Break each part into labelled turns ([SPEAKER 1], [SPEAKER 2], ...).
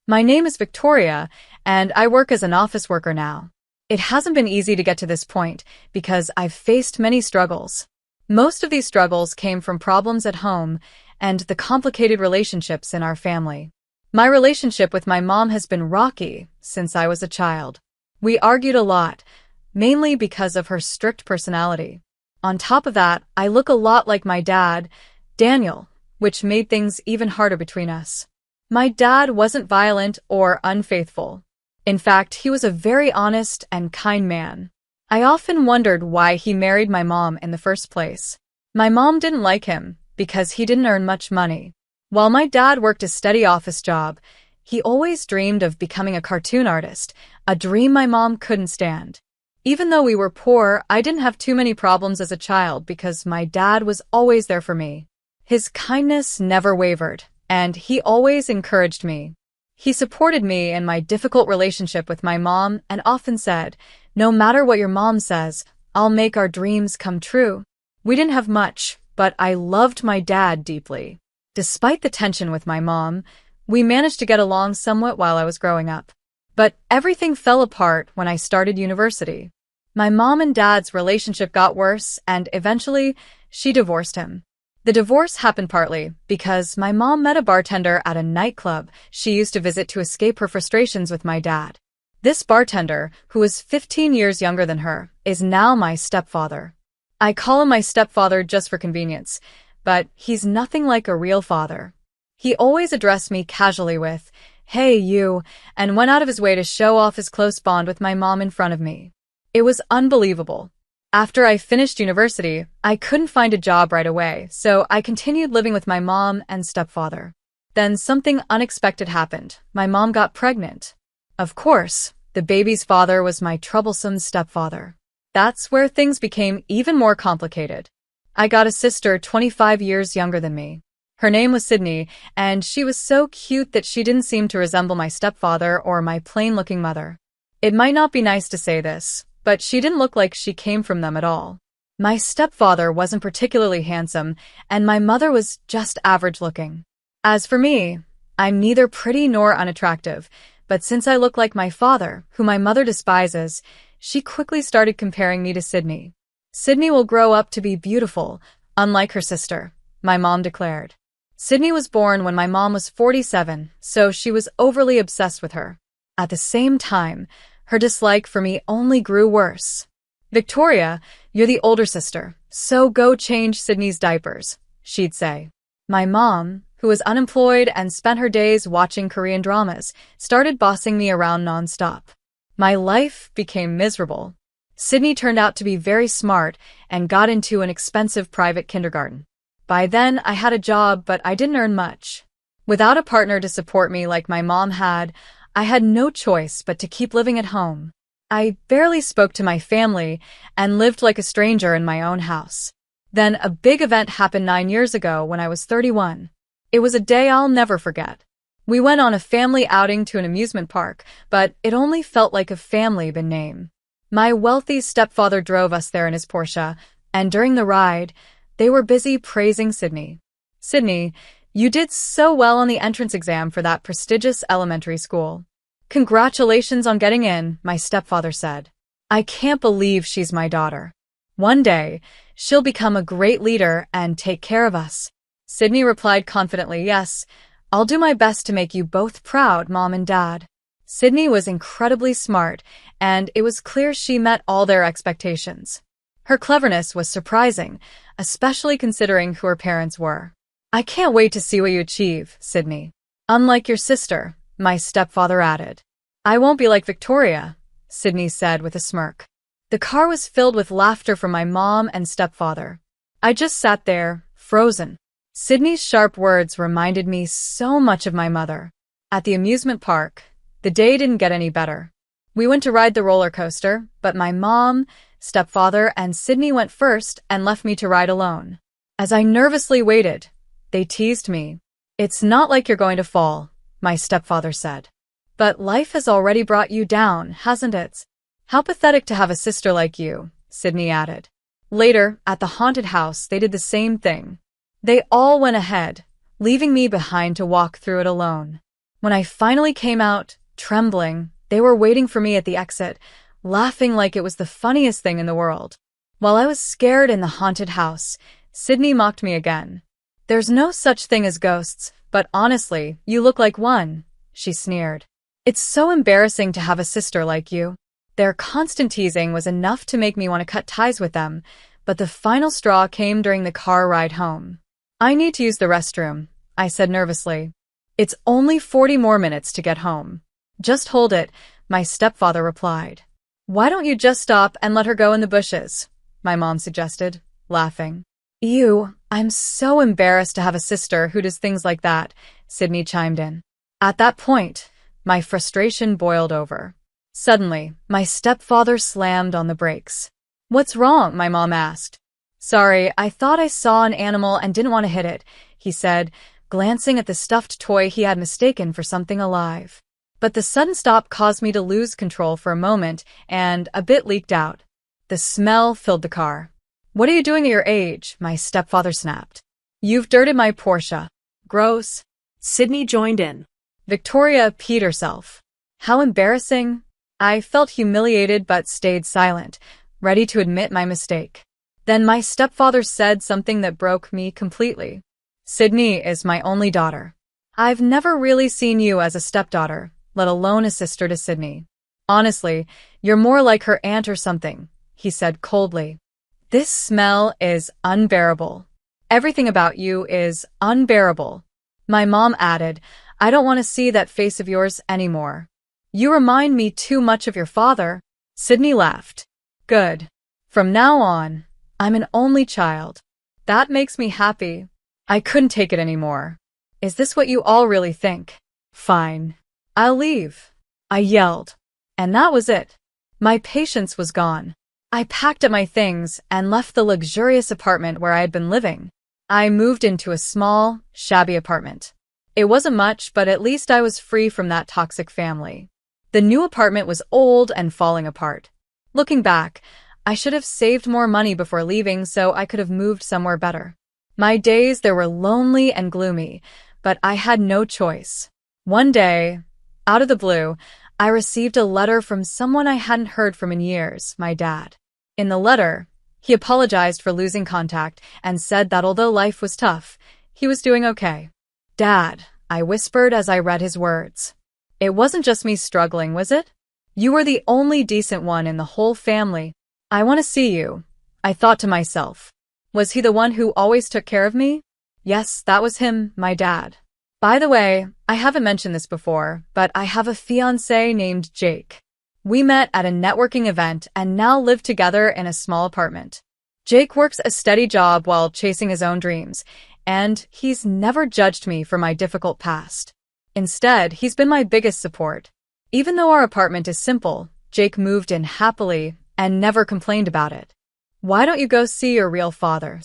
[SPEAKER 1] My name is Victoria, and I work as an office worker now. It hasn't been easy to get to this point because I've faced many struggles. Most of these struggles came from problems at home and the complicated relationships in our family. My relationship with my mom has been rocky since I was a child. We argued a lot, mainly because of her strict personality. On top of that, I look a lot like my dad, Daniel, which made things even harder between us. My dad wasn't violent or unfaithful. In fact, he was a very honest and kind man. I often wondered why he married my mom in the first place. My mom didn't like him because he didn't earn much money. While my dad worked a steady office job, he always dreamed of becoming a cartoon artist, a dream my mom couldn't stand. Even though we were poor, I didn't have too many problems as a child because my dad was always there for me. His kindness never wavered, and he always encouraged me. He supported me in my difficult relationship with my mom and often said, "No matter what your mom says, I'll make our dreams come true." We didn't have much, but I loved my dad deeply. Despite the tension with my mom, we managed to get along somewhat while I was growing up. But everything fell apart when I started university. My mom and dad's relationship got worse, and eventually, she divorced him. The divorce happened partly because my mom met a bartender at a nightclub she used to visit to escape her frustrations with my dad. This bartender, who was 15 years younger than her, is now my stepfather. I call him my stepfather just for convenience, but he's nothing like a real father. He always addressed me casually with, "Hey, you," and went out of his way to show off his close bond with my mom in front of me. It was unbelievable. After I finished university, I couldn't find a job right away, so I continued living with my mom and stepfather. Then something unexpected happened. My mom got pregnant. Of course, the baby's father was my troublesome stepfather. That's where things became even more complicated. I got a sister 25 years younger than me. Her name was Sydney, and she was so cute that she didn't seem to resemble my stepfather or my plain-looking mother. It might not be nice to say this, but she didn't look like she came from them at all. My stepfather wasn't particularly handsome, and my mother was just average-looking. As for me, I'm neither pretty nor unattractive, but since I look like my father, who my mother despises, she quickly started comparing me to Sydney. "Sydney will grow up to be beautiful, unlike her sister," my mom declared. Sydney was born when my mom was 47, so she was overly obsessed with her. At the same time, her dislike for me only grew worse. "Victoria, you're the older sister, so go change Sydney's diapers," she'd say. My mom, who was unemployed and spent her days watching Korean dramas, started bossing me around nonstop. My life became miserable. Sydney turned out to be very smart and got into an expensive private kindergarten. By then, I had a job, but I didn't earn much. Without a partner to support me like my mom had, I had no choice but to keep living at home. I barely spoke to my family and lived like a stranger in my own house. Then a big event happened 9 years ago when I was 31. It was a day I'll never forget. We went on a family outing to an amusement park, but it only felt like a family in name. My wealthy stepfather drove us there in his Porsche, and during the ride, they were busy praising Sydney. "Sydney, you did so well on the entrance exam for that prestigious elementary school. Congratulations on getting in," my stepfather said. "I can't believe she's my daughter. One day, she'll become a great leader and take care of us." Sydney replied confidently, "Yes, I'll do my best to make you both proud, Mom and Dad." Sydney was incredibly smart, and it was clear she met all their expectations. Her cleverness was surprising, especially considering who her parents were. "I can't wait to see what you achieve, Sydney. Unlike your sister," my stepfather added. "I won't be like Victoria," Sydney said with a smirk. The car was filled with laughter from my mom and stepfather. I just sat there, frozen. Sydney's sharp words reminded me so much of my mother. At the amusement park, the day didn't get any better. We went to ride the roller coaster, but my mom, stepfather, and Sydney went first and left me to ride alone. As I nervously waited, they teased me. "It's not like you're going to fall," my stepfather said. "But life has already brought you down, hasn't it? How pathetic to have a sister like you," Sydney added. Later, at the haunted house, they did the same thing. They all went ahead, leaving me behind to walk through it alone. When I finally came out, trembling, they were waiting for me at the exit, laughing like it was the funniest thing in the world. While I was scared in the haunted house, Sydney mocked me again. "There's no such thing as ghosts, but honestly, you look like one," she sneered. "It's so embarrassing to have a sister like you." Their constant teasing was enough to make me want to cut ties with them, but the final straw came during the car ride home. "I need to use the restroom," I said nervously. "It's only 40 more minutes to get home." "Just hold it," my stepfather replied. "Why don't you just stop and let her go in the bushes?" my mom suggested, laughing. "Ew, I'm so embarrassed to have a sister who does things like that," Sydney chimed in. At that point, my frustration boiled over. Suddenly, my stepfather slammed on the brakes. "What's wrong?" my mom asked. "Sorry, I thought I saw an animal and didn't want to hit it," he said, glancing at the stuffed toy he had mistaken for something alive. But the sudden stop caused me to lose control for a moment, and a bit leaked out. The smell filled the car. "What are you doing at your age?" my stepfather snapped. "You've dirted my Porsche." "Gross."
[SPEAKER 2] Sydney joined in.
[SPEAKER 1] Victoria peed herself. How embarrassing. I felt humiliated but stayed silent, ready to admit my mistake. Then my stepfather said something that broke me completely. "Sydney is my only daughter. I've never really seen you as a stepdaughter, let alone a sister to Sydney. Honestly, you're more like her aunt or something," he said coldly. "This smell is unbearable. Everything about you is unbearable." My mom added, "I don't want to see that face of yours anymore. You remind me too much of your father." Sydney laughed. "Good. From now on, I'm an only child. That makes me happy." I couldn't take it anymore. "Is this what you all really think? Fine. I'll leave," I yelled. And that was it. My patience was gone. I packed up my things and left the luxurious apartment where I had been living. I moved into a small, shabby apartment. It wasn't much, but at least I was free from that toxic family. The new apartment was old and falling apart. Looking back, I should have saved more money before leaving so I could have moved somewhere better. My days there were lonely and gloomy, but I had no choice. One day, out of the blue, I received a letter from someone I hadn't heard from in years, my dad. In the letter, he apologized for losing contact and said that although life was tough, he was doing okay. "Dad," I whispered as I read his words. "It wasn't just me struggling, was it? You were the only decent one in the whole family. I want to see you," I thought to myself. Was he the one who always took care of me? Yes, that was him, my dad. By the way, I haven't mentioned this before, but I have a fiancé named Jake. We met at a networking event and now live together in a small apartment. Jake works a steady job while chasing his own dreams, and he's never judged me for my difficult past. Instead, he's been my biggest support. Even though our apartment is simple, Jake moved in happily and never complained about it. "Why don't you go see your real father?"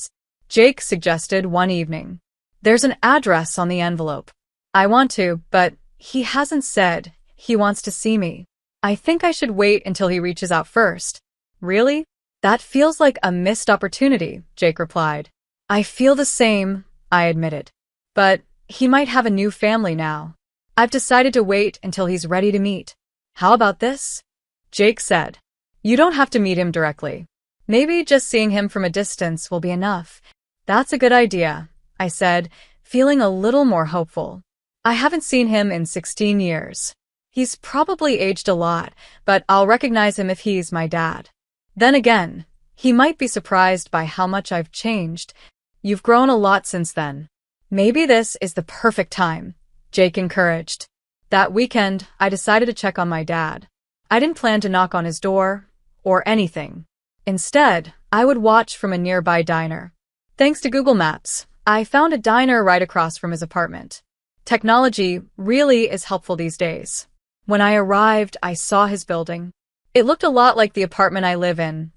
[SPEAKER 1] Jake suggested one evening. "There's an address on the envelope." "I want to, but he hasn't said he wants to see me. I think I should wait until he reaches out first." "Really? That feels like a missed opportunity," Jake replied. "I feel the same," I admitted. "But he might have a new family now. I've decided to wait until he's ready to meet." "How about this?" Jake said. "You don't have to meet him directly. Maybe just seeing him from a distance will be enough." "That's a good idea," I said, feeling a little more hopeful. I haven't seen him in 16 years. He's probably aged a lot, but I'll recognize him if he's my dad. Then again, he might be surprised by how much I've changed. "You've grown a lot since then. Maybe this is the perfect time," Jake encouraged. That weekend, I decided to check on my dad. I didn't plan to knock on his door or anything. Instead, I would watch from a nearby diner. Thanks to Google Maps, I found a diner right across from his apartment. Technology really is helpful these days. When I arrived, I saw his building. It looked a lot like the apartment I live in,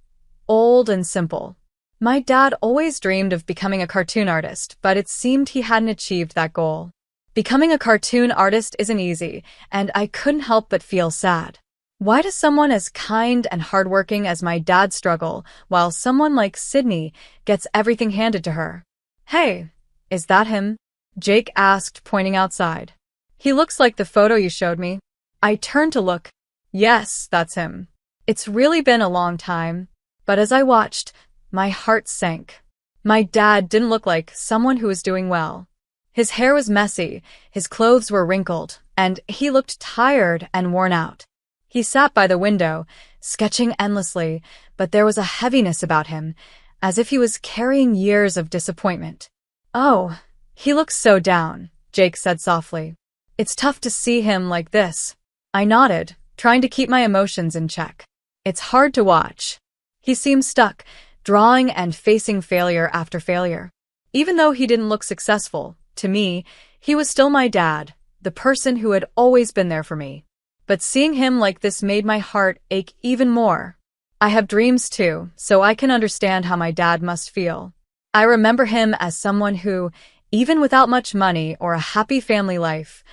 [SPEAKER 1] old and simple. My dad always dreamed of becoming a cartoon artist, but it seemed he hadn't achieved that goal. Becoming a cartoon artist isn't easy, and I couldn't help but feel sad. Why does someone as kind and hardworking as my dad struggle, while someone like Sydney gets everything handed to her? "Hey, is that him?" Jake asked, pointing outside. He looks like the photo you showed me. I turned to look. Yes, that's him. It's really been a long time. But as I watched, my heart sank. My dad didn't look like someone who was doing well. His hair was messy, his clothes were wrinkled, and he looked tired and worn out. He sat by the window, sketching endlessly, but there was a heaviness about him, as if he was carrying years of disappointment. "Oh, he looks so down," Jake said softly. "It's tough to see him like this." I nodded, trying to keep my emotions in check. "It's hard to watch." He seemed stuck, drawing and facing failure after failure. Even though he didn't look successful, to me, he was still my dad, the person who had always been there for me. But seeing him like this made my heart ache even more. I have dreams too, so I can understand how my dad must feel. I remember him as someone who, even without much money or a happy family life,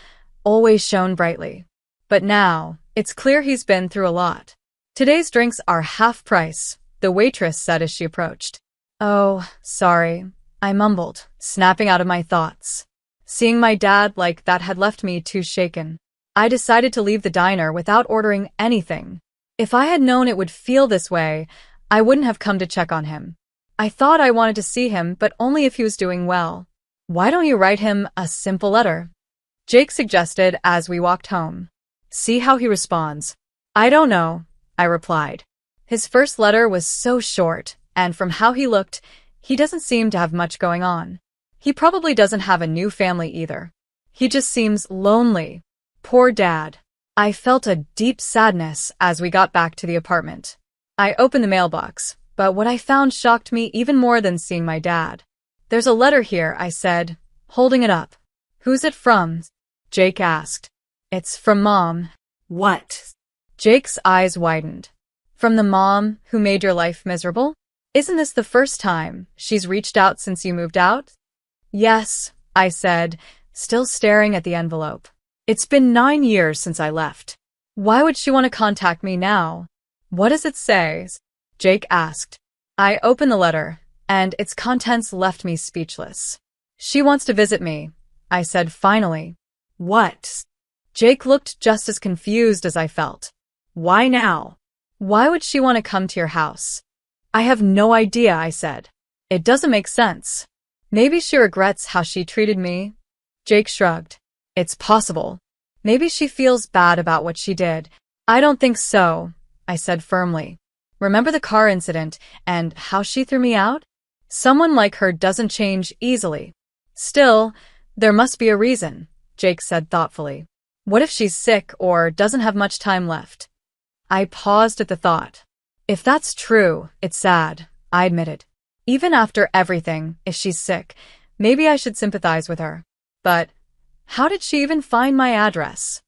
[SPEAKER 1] always shone brightly. But now, it's clear he's been through a lot. "Today's drinks are half price," the waitress said as she approached. "Oh, sorry," I mumbled, snapping out of my thoughts. Seeing my dad like that had left me too shaken. I decided to leave the diner without ordering anything. If I had known it would feel this way, I wouldn't have come to check on him. I thought I wanted to see him, but only if he was doing well. "Why don't you write him a simple letter?" Jake suggested as we walked home. "See how he responds." "I don't know," I replied. His first letter was so short, and from how he looked, he doesn't seem to have much going on. He probably doesn't have a new family either. He just seems lonely. Poor dad. I felt a deep sadness as we got back to the apartment. I opened the mailbox, but what I found shocked me even more than seeing my dad. "There's a letter here," I said, holding it up. "Who's it from?" Jake asked. "It's from Mom." "What?" Jake's eyes widened. "From the mom who made your life miserable? Isn't this the first time she's reached out since you moved out?" "Yes," I said, still staring at the envelope. "It's been 9 years since I left. Why would she want to contact me now?" "What does it say?" Jake asked. I opened the letter, and its contents left me speechless. "She wants to visit me," I said finally. "What?" Jake looked just as confused as I felt. "Why now?" "Why would she want to come to your house?" "I have no idea," I said. "It doesn't make sense. Maybe she regrets how she treated me." Jake shrugged. "It's possible. Maybe she feels bad about what she did." "I don't think so," I said firmly. "Remember the car incident and how she threw me out? Someone like her doesn't change easily." "Still, there must be a reason," Jake said thoughtfully. "What if she's sick or doesn't have much time left?" I paused at the thought. "If that's true, it's sad," I admitted. "Even after everything, if she's sick, maybe I should sympathize with her. But how did she even find my address?"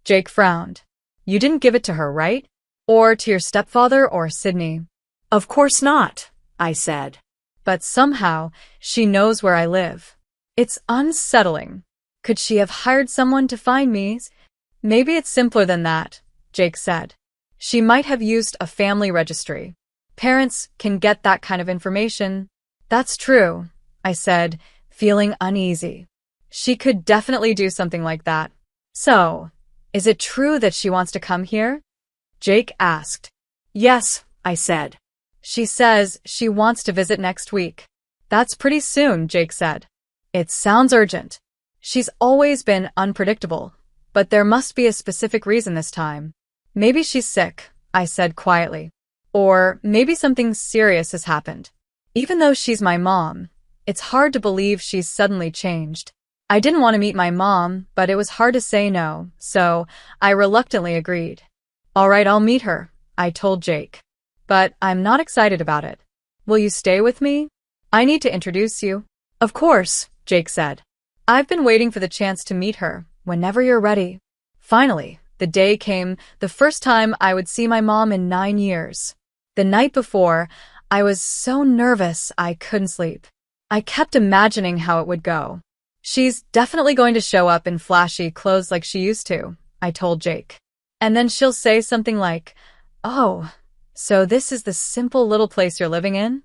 [SPEAKER 1] Jake frowned. "You didn't give it to her, right? Or to your stepfather or Sydney?" "Of course not," I said. "But somehow, she knows where I live. It's unsettling. Could she have hired someone to find me?" "Maybe it's simpler than that," Jake said. "She might have used a family registry. Parents can get that kind of information." "That's true," I said, feeling uneasy. "She could definitely do something like that." "So, is it true that she wants to come here?" Jake asked. "Yes," I said. "She says she wants to visit next week." "That's pretty soon," Jake said. "It sounds urgent." "She's always been unpredictable, but there must be a specific reason this time." "Maybe she's sick," I said quietly. "Or maybe something serious has happened." Even though she's my mom, it's hard to believe she's suddenly changed. I didn't want to meet my mom, but it was hard to say no, so I reluctantly agreed. "All right, I'll meet her," I told Jake. "But I'm not excited about it. Will you stay with me? I need to introduce you." "Of course," Jake said. "I've been waiting for the chance to meet her, whenever you're ready." Finally, the day came, the first time I would see my mom in 9 years. The night before, I was so nervous I couldn't sleep. I kept imagining how it would go. "She's definitely going to show up in flashy clothes like she used to," I told Jake. "And then she'll say something like, 'Oh, so this is the simple little place you're living in?'"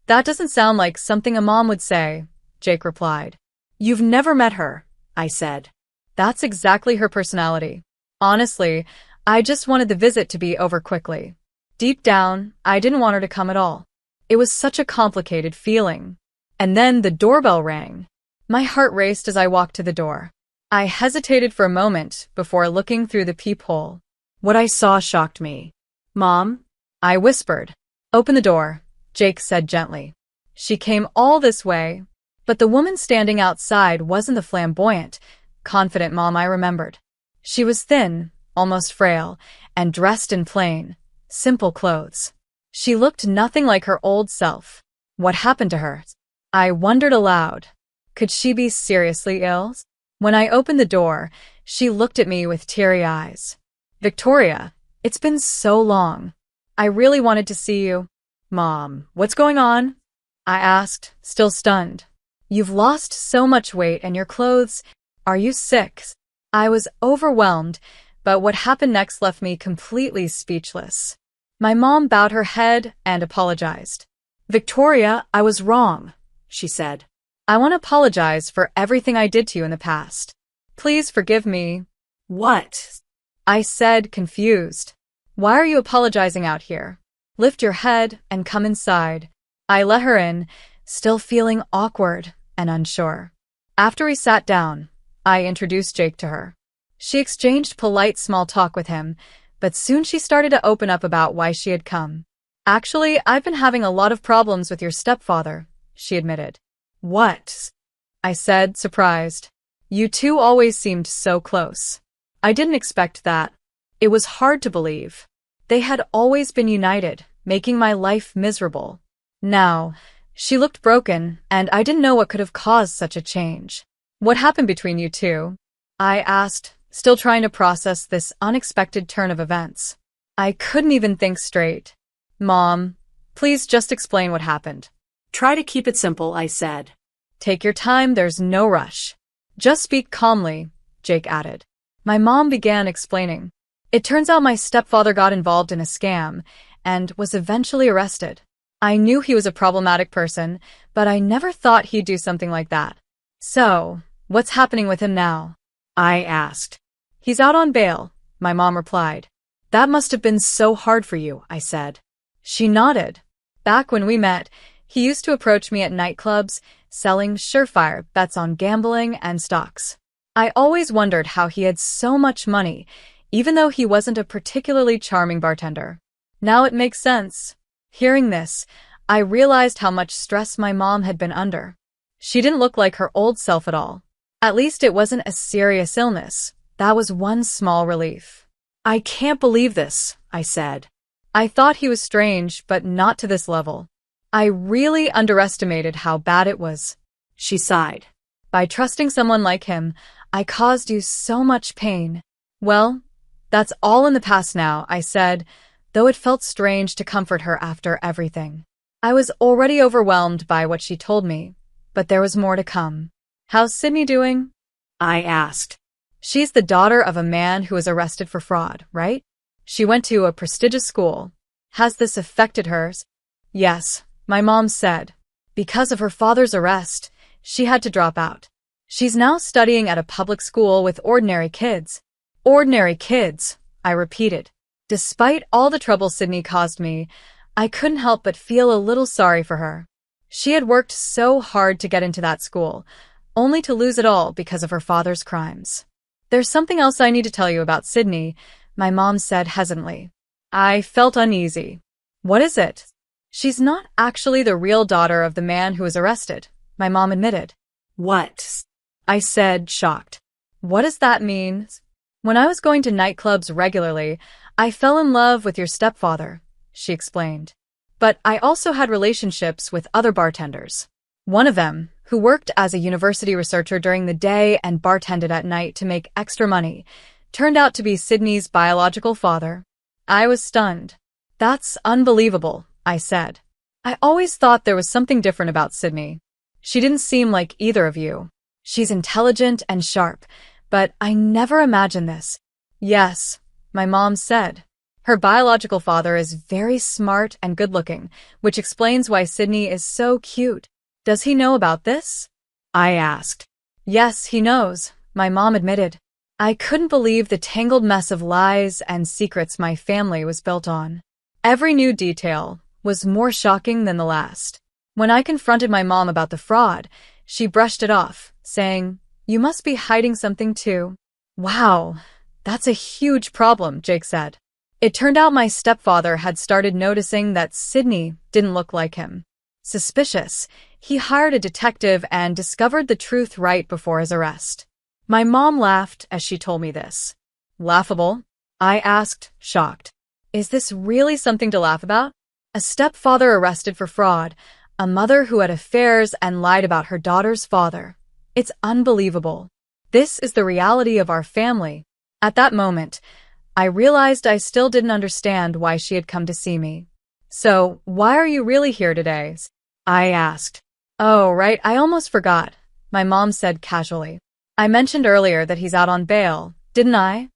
[SPEAKER 1] "That doesn't sound like something a mom would say," Jake replied. "You've never met her," I said. That's exactly her personality. Honestly, I just wanted the visit to be over quickly. Deep down, I didn't want her to come at all. It was such a complicated feeling. And then the doorbell rang. My heart raced as I walked to the door. I hesitated for a moment before looking through the peephole. What I saw shocked me. "Mom?" I whispered. "Open the door," Jake said gently. She came all this way. But the woman standing outside wasn't the flamboyant, confident mom I remembered. She was thin, almost frail, and dressed in plain, simple clothes. She looked nothing like her old self. What happened to her? I wondered aloud. Could she be seriously ill? When I opened the door, she looked at me with teary eyes. "Victoria, it's been so long. I really wanted to see you." "Mom, what's going on?" I asked, still stunned. "You've lost so much weight and your clothes. Are you sick?" I was overwhelmed, but what happened next left me completely speechless. My mom bowed her head and apologized. "Victoria, I was wrong," she said. "I want to apologize for everything I did to you in the past. Please forgive me." "What?" I said, confused. "Why are you apologizing out here? Lift your head and come inside." I let her in, still feeling awkward and unsure. After we sat down, I introduced Jake to her. She exchanged polite small talk with him, but soon she started to open up about why she had come. "Actually, I've been having a lot of problems with your stepfather," she admitted. "What?" I said, surprised. "You two always seemed so close." I didn't expect that. It was hard to believe. They had always been united, making my life miserable. Now, she looked broken, and I didn't know what could have caused such a change. "What happened between you two?" I asked, still trying to process this unexpected turn of events. I couldn't even think straight. "Mom, please just explain what happened."
[SPEAKER 2] "Try to keep it simple," I said.
[SPEAKER 1] "Take your time, there's no rush. Just speak calmly," Jake added. My mom began explaining. "It turns out my stepfather got involved in a scam and was eventually arrested. I knew he was a problematic person, but I never thought he'd do something like that." "So, what's happening with him now?" I asked. "He's out on bail," my mom replied. "That must have been so hard for you," I said. She nodded. "Back when we met, he used to approach me at nightclubs, selling surefire bets on gambling and stocks. I always wondered how he had so much money, even though he wasn't a particularly charming bartender. Now it makes sense." Hearing this, I realized how much stress my mom had been under. She didn't look like her old self at all. At least it wasn't a serious illness. That was one small relief. "I can't believe this," I said. "I thought he was strange, but not to this level. I really underestimated how bad it was." She sighed. "By trusting someone like him, I caused you so much pain." "Well, that's all in the past now," I said, though it felt strange to comfort her after everything. I was already overwhelmed by what she told me, but there was more to come. "How's Sydney doing?" I asked. "She's the daughter of a man who was arrested for fraud, right? She went to a prestigious school. Has this affected hers?" "Yes," my mom said. "Because of her father's arrest, she had to drop out. She's now studying at a public school with ordinary kids." "Ordinary kids," I repeated. Despite all the trouble Sydney caused me, I couldn't help but feel a little sorry for her. She had worked so hard to get into that school, only to lose it all because of her father's crimes. "There's something else I need to tell you about Sydney," my mom said hesitantly. I felt uneasy. "What is it?" "She's not actually the real daughter of the man who was arrested," my mom admitted. "What?" I said, shocked. "What does that mean?" "When I was going to nightclubs regularly, I fell in love with your stepfather," she explained. "But I also had relationships with other bartenders. One of them, who worked as a university researcher during the day and bartended at night to make extra money, turned out to be Sydney's biological father." I was stunned. "That's unbelievable," I said. "I always thought there was something different about Sydney. She didn't seem like either of you. She's intelligent and sharp, but I never imagined this." "Yes," my mom said. "Her biological father is very smart and good-looking, which explains why Sydney is so cute." "Does he know about this?" I asked. "Yes, he knows," my mom admitted. I couldn't believe the tangled mess of lies and secrets my family was built on. Every new detail was more shocking than the last. When I confronted my mom about the fraud, she brushed it off, saying, "You must be hiding something too." "Wow, that's a huge problem," Jake said. It turned out my stepfather had started noticing that Sydney didn't look like him. Suspicious, he hired a detective and discovered the truth right before his arrest. My mom laughed as she told me this. "Laughable?" I asked, shocked. "Is this really something to laugh about? A stepfather arrested for fraud, a mother who had affairs and lied about her daughter's father. It's unbelievable. This is the reality of our family." At that moment, I realized I still didn't understand why she had come to see me. "So, why are you really here today?" I asked. "Oh, right, I almost forgot," my mom said casually. "I mentioned earlier that he's out on bail, didn't I?"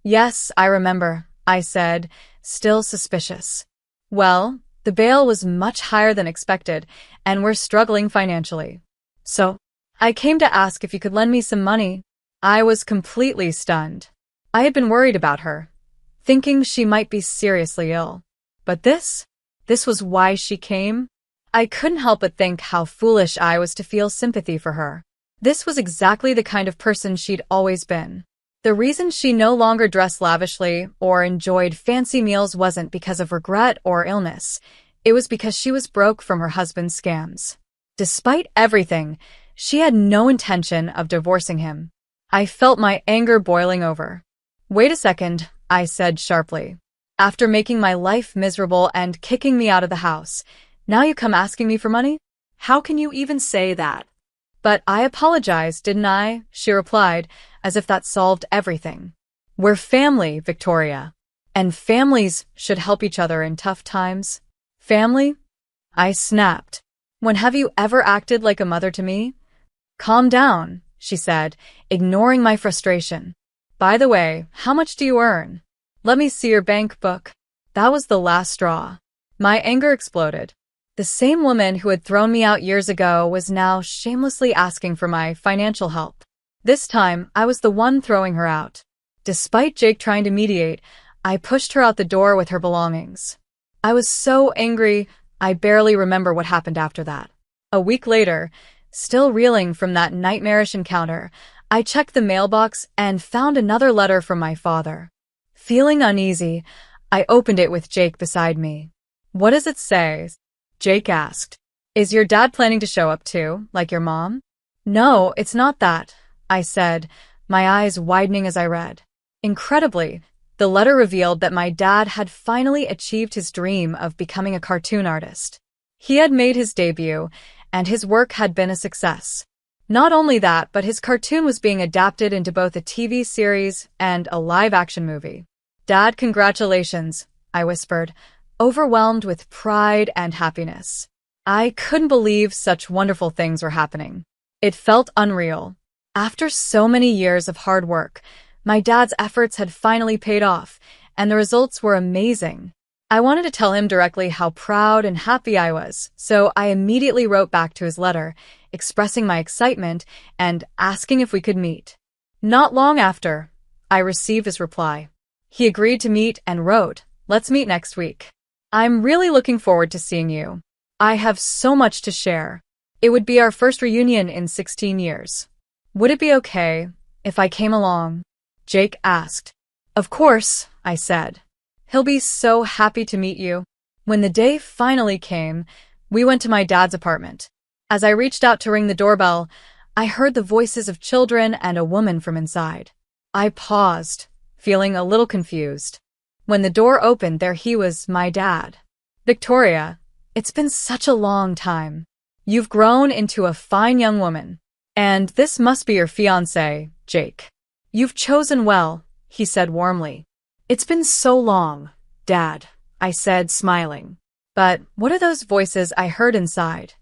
[SPEAKER 1] "Yes, I remember," I said, still suspicious. "Well, the bail was much higher than expected, and we're struggling financially. So, I came to ask if you could lend me some money." I was completely stunned. I had been worried about her, thinking she might be seriously ill. But this was why she came? I couldn't help but think how foolish I was to feel sympathy for her. This was exactly the kind of person she'd always been. The reason she no longer dressed lavishly or enjoyed fancy meals wasn't because of regret or illness. It was because she was broke from her husband's scams. Despite everything, she had no intention of divorcing him. I felt my anger boiling over. "Wait a second," I said sharply. "After making my life miserable and kicking me out of the house, now you come asking me for money?"
[SPEAKER 2] How can you even say that?
[SPEAKER 1] "But I apologized, didn't I?" she replied, as if that solved everything. "We're family, Victoria. And families should help each other in tough times." "Family?" I snapped. "When have you ever acted like a mother to me?" "Calm down," she said, ignoring my frustration. "By the way, how much do you earn? Let me see your bank book." That was the last straw. My anger exploded. The same woman who had thrown me out years ago was now shamelessly asking for my financial help. This time, I was the one throwing her out. Despite Jake trying to mediate, I pushed her out the door with her belongings. I was so angry, I barely remember what happened after that. A week later, still reeling from that nightmarish encounter, I checked the mailbox and found another letter from my father. Feeling uneasy, I opened it with Jake beside me. "What does it say?" Jake asked. "Is your dad planning to show up too, like your mom?" "No, it's not that," I said, my eyes widening as I read. Incredibly, the letter revealed that my dad had finally achieved his dream of becoming a cartoon artist. He had made his debut, and his work had been a success. Not only that, but his cartoon was being adapted into both a TV series and a live-action movie. "Dad, congratulations," I whispered, overwhelmed with pride and happiness. I couldn't believe such wonderful things were happening. It felt unreal. After so many years of hard work, my dad's efforts had finally paid off, and the results were amazing. I wanted to tell him directly how proud and happy I was, so I immediately wrote back to his letter, expressing my excitement and asking if we could meet. Not long after, I received his reply. He agreed to meet and wrote, "Let's meet next week. I'm really looking forward to seeing you. I have so much to share. It would be our first reunion in 16 years. Would it be okay if I came along?" Jake asked. "Of course," I said. "He'll be so happy to meet you." When the day finally came, we went to my dad's apartment. As I reached out to ring the doorbell, I heard the voices of children and a woman from inside. I paused, feeling a little confused. When the door opened, there he was, my dad. "Victoria, it's been such a long time. You've grown into a fine young woman. And this must be your fiancé, Jake. You've chosen well," he said warmly. "It's been so long, Dad," I said, smiling. "But what are those voices I heard inside?"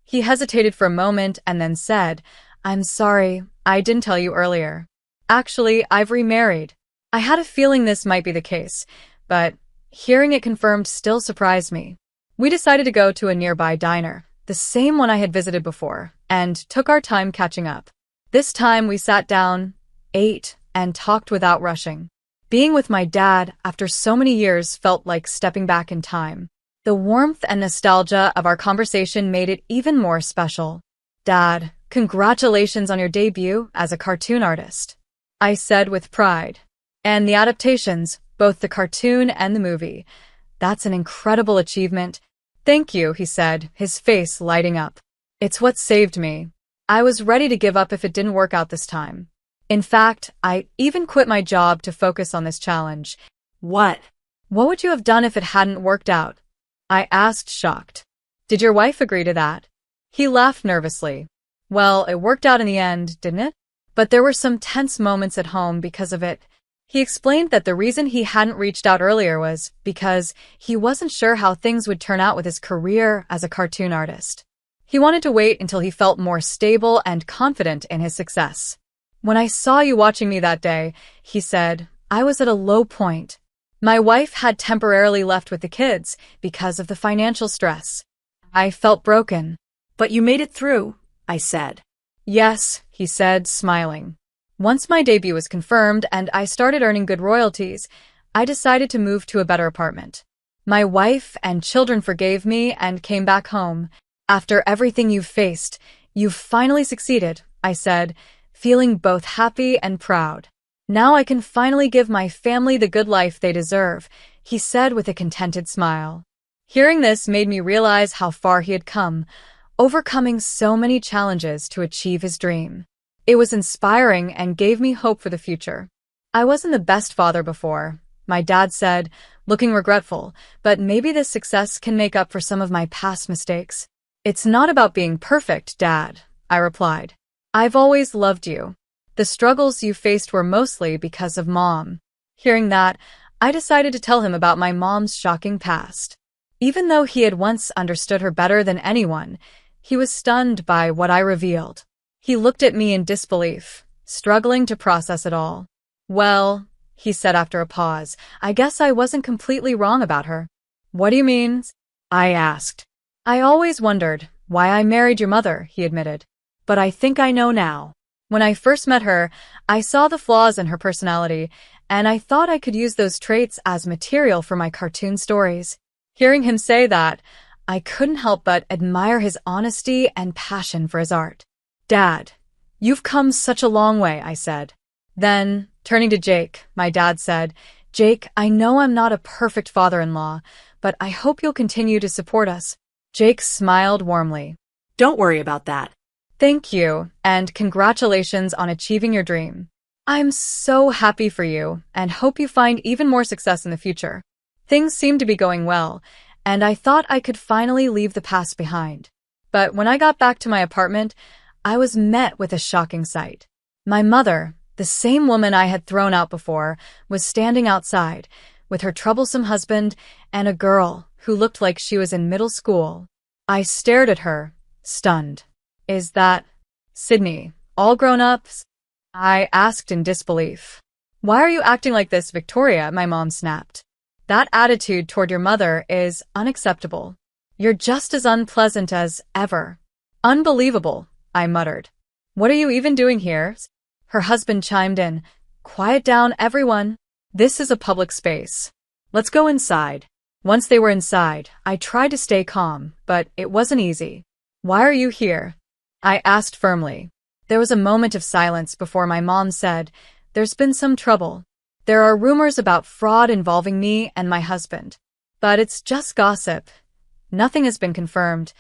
[SPEAKER 1] He hesitated for a moment and then said, "I'm sorry, I didn't tell you earlier. Actually, I've remarried." I had a feeling this might be the case, but hearing it confirmed still surprised me. We decided to go to a nearby diner, the same one I had visited before, and took our time catching up. This time we sat down, ate, and talked without rushing. Being with my dad after so many years felt like stepping back in time. The warmth and nostalgia of our conversation made it even more special. "Dad, congratulations on your debut as a cartoon artist," I said with pride. "And the adaptations, both the cartoon and the movie. That's an incredible achievement." "Thank you," he said, his face lighting up. "It's what saved me. I was ready to give up if it didn't work out this time. In fact, I even quit my job to focus on this challenge."
[SPEAKER 2] What?
[SPEAKER 1] "What would you have done if it hadn't worked out?" I asked, shocked. "Did your wife agree to that?" He laughed nervously. "Well, it worked out in the end, didn't it? But there were some tense moments at home because of it." He explained that the reason he hadn't reached out earlier was because he wasn't sure how things would turn out with his career as a cartoon artist. He wanted to wait until he felt more stable and confident in his success. "When I saw you watching me that day," he said, "I was at a low point. My wife had temporarily left with the kids because of the financial stress. I felt broken."
[SPEAKER 2] But you made it through, I said.
[SPEAKER 1] "Yes," he said, smiling. "Once my debut was confirmed and I started earning good royalties, I decided to move to a better apartment. My wife and children forgave me and came back home. After everything you've faced, you've finally succeeded," I said, feeling both happy and proud. "Now I can finally give my family the good life they deserve," he said with a contented smile. Hearing this made me realize how far he had come, overcoming so many challenges to achieve his dream. It was inspiring and gave me hope for the future. "I wasn't the best father before," my dad said, looking regretful, "but maybe this success can make up for some of my past mistakes." "It's not about being perfect, Dad," I replied. "I've always loved you. The struggles you faced were mostly because of Mom." Hearing that, I decided to tell him about my mom's shocking past. Even though he had once understood her better than anyone, he was stunned by what I revealed. He looked at me in disbelief, struggling to process it all. "Well," he said after a pause, "I guess I wasn't completely wrong about her." "What do you mean?" I asked. "I always wondered why I married your mother," he admitted. "But I think I know now. When I first met her, I saw the flaws in her personality, and I thought I could use those traits as material for my cartoon stories." Hearing him say that, I couldn't help but admire his honesty and passion for his art. "Dad, you've come such a long way," I said. Then, turning to Jake, my dad said, "Jake, I know I'm not a perfect father-in-law, but I hope you'll continue to support us." Jake smiled warmly.
[SPEAKER 2] "Don't worry about that."
[SPEAKER 1] "Thank you, and congratulations on achieving your dream. I'm so happy for you and hope you find even more success in the future." Things seemed to be going well, and I thought I could finally leave the past behind. But when I got back to my apartment, I was met with a shocking sight. My mother, the same woman I had thrown out before, was standing outside, with her troublesome husband and a girl who looked like she was in middle school. I stared at her, stunned. "Is that Sydney, all grown up?" I asked in disbelief. "Why are you acting like this, Victoria?" my mom snapped. "That attitude toward your mother is unacceptable. You're just as unpleasant as ever." "Unbelievable," I muttered. "What are you even doing here?" Her husband chimed in. "Quiet down, everyone. This is a public space. Let's go inside." Once they were inside, I tried to stay calm, but it wasn't easy. "Why are you here?" I asked firmly. There was a moment of silence before my mom said, "There's been some trouble. There are rumors about fraud involving me and my husband. But it's just gossip. Nothing has been confirmed."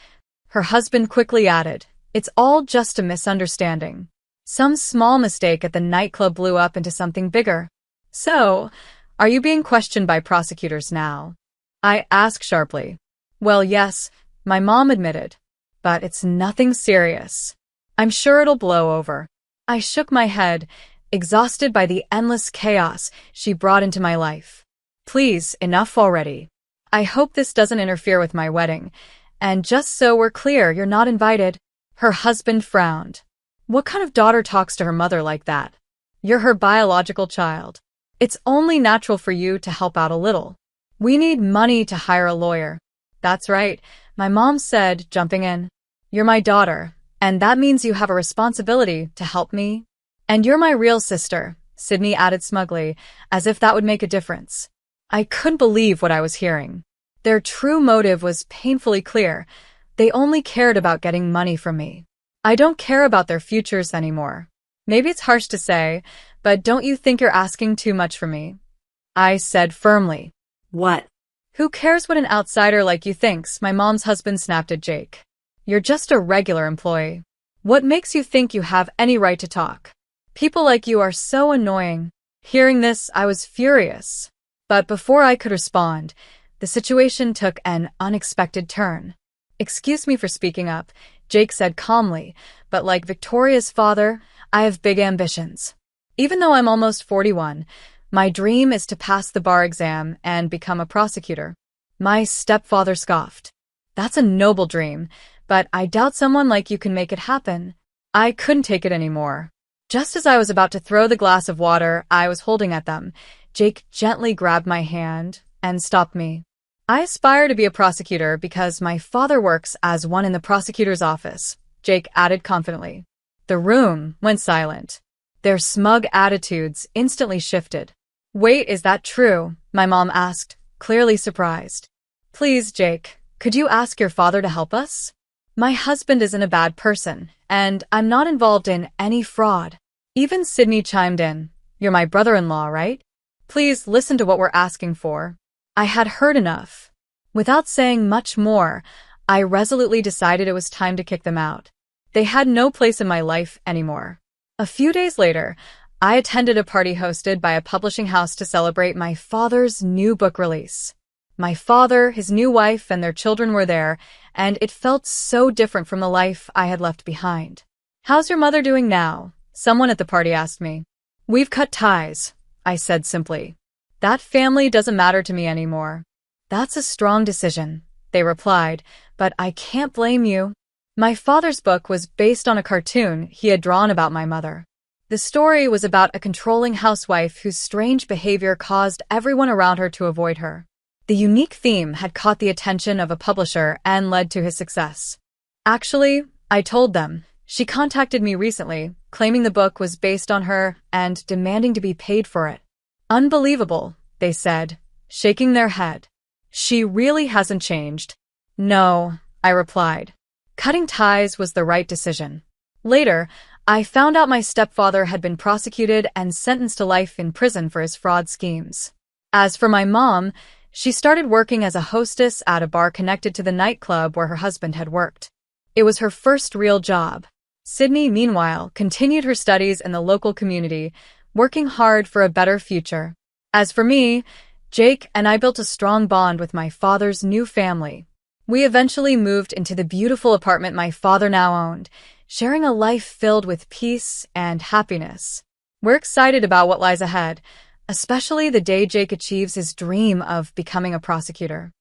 [SPEAKER 1] Her husband quickly added, "It's all just a misunderstanding. Some small mistake at the nightclub blew up into something bigger." "So, are you being questioned by prosecutors now?" I asked sharply. "Well, yes," my mom admitted. "But it's nothing serious. I'm sure it'll blow over." I shook my head, exhausted by the endless chaos she brought into my life. "Please, enough already. I hope this doesn't interfere with my wedding. And just so we're clear, you're not invited." Her husband frowned. "What kind of daughter talks to her mother like that? You're her biological child. It's only natural for you to help out a little. We need money to hire a lawyer." "That's right," my mom said, jumping in. "You're my daughter, and that means you have a responsibility to help me. And you're my real sister, Sydney added smugly, as if that would make a difference. I couldn't believe what I was hearing. Their true motive was painfully clear. They only cared about getting money from me. I don't care about their futures anymore. Maybe it's harsh to say, but don't you think you're asking too much from me? I said firmly.
[SPEAKER 2] What?
[SPEAKER 1] Who cares what an outsider like you thinks? My mom's husband snapped at Jake. You're just a regular employee. What makes you think you have any right to talk? People like you are so annoying. Hearing this, I was furious. But before I could respond, the situation took an unexpected turn. Excuse me for speaking up, Jake said calmly, but like Victoria's father, I have big ambitions. Even though I'm almost 41, my dream is to pass the bar exam and become a prosecutor. My stepfather scoffed. That's a noble dream, but I doubt someone like you can make it happen. I couldn't take it anymore. Just as I was about to throw the glass of water I was holding at them, Jake gently grabbed my hand and stopped me. I aspire to be a prosecutor because my father works as one in the prosecutor's office, Jake added confidently. The room went silent. Their smug attitudes instantly shifted. Wait, is that true? My mom asked, clearly surprised. Please, Jake, could you ask your father to help us? My husband isn't a bad person, and I'm not involved in any fraud. Even Sydney chimed in. You're my brother-in-law, right? Please listen to what we're asking for. I had heard enough. Without saying much more, I resolutely decided it was time to kick them out. They had no place in my life anymore. A few days later, I attended a party hosted by a publishing house to celebrate my father's new book release. My father, his new wife, and their children were there, and it felt so different from the life I had left behind. How's your mother doing now? Someone at the party asked me. We've cut ties, I said simply. That family doesn't matter to me anymore. That's a strong decision, they replied, but I can't blame you. My father's book was based on a cartoon he had drawn about my mother. The story was about a controlling housewife whose strange behavior caused everyone around her to avoid her. The unique theme had caught the attention of a publisher and led to his success. Actually, I told them. She contacted me recently, claiming the book was based on her and demanding to be paid for it. Unbelievable, they said, shaking their head. She really hasn't changed. No, I replied. Cutting ties was the right decision. Later, I found out my stepfather had been prosecuted and sentenced to life in prison for his fraud schemes. As for my mom, she started working as a hostess at a bar connected to the nightclub where her husband had worked. It was her first real job. Sydney, meanwhile, continued her studies in the local community, working hard for a better future. As for me, Jake and I built a strong bond with my father's new family. We eventually moved into the beautiful apartment my father now owned, sharing a life filled with peace and happiness. We're excited about what lies ahead, especially the day Jake achieves his dream of becoming a prosecutor.